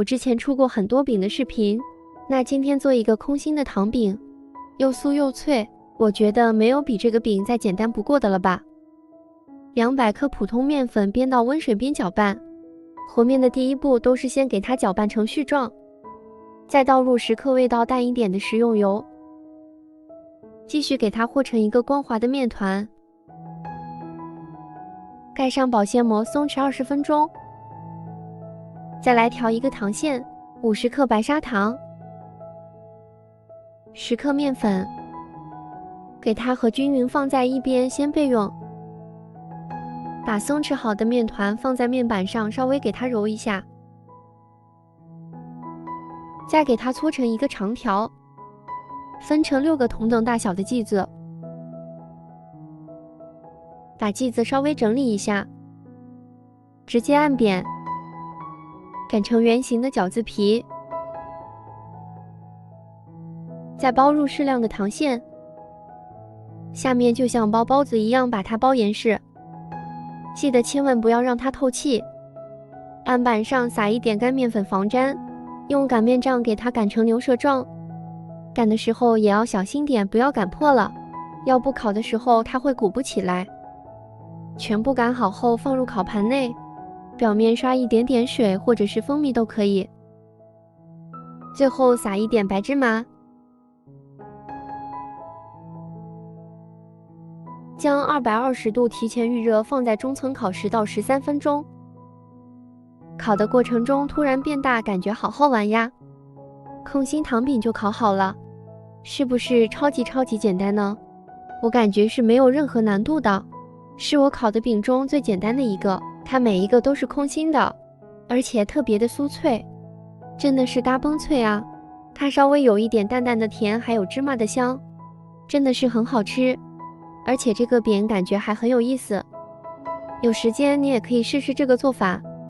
我之前出过很多饼的视频，那今天做一个空心的糖饼，又酥又脆，我觉得没有比这个饼再简单不过的了吧。200克普通面粉煸到温水边搅拌，和面的第一步都是先给它搅拌成絮状，再倒入10克味道淡一点的食用油，继续给它和成一个光滑的面团，盖上保鲜膜松弛20分钟。再来调一个糖馅，50克白砂糖，10克面粉，给它和均匀放在一边先备用。把松弛好的面团放在面板上，稍微给它揉一下，再给它搓成一个长条，分成6个同等大小的剂子。把剂子稍微整理一下，直接按扁，擀成圆形的饺子皮，再包入适量的糖馅，下面就像包包子一样把它包严实，记得千万不要让它透气。案板上撒一点干面粉防粘，用擀面杖给它擀成牛舌状。擀的时候也要小心点，不要擀破了，要不烤的时候它会鼓不起来。全部擀好后放入烤盘内，表面刷一点点水或者是蜂蜜都可以。最后撒一点白芝麻，将220度提前预热，放在中层烤10到13分钟。烤的过程中突然变大，感觉好好玩呀！空心糖饼就烤好了，是不是超级简单呢？我感觉是没有任何难度的，是我烤的饼中最简单的一个。它每一个都是空心的，而且特别的酥脆，真的是嘎嘣脆啊！它稍微有一点淡淡的甜，还有芝麻的香，真的是很好吃。而且这个饼感觉还很有意思，有时间你也可以试试这个做法。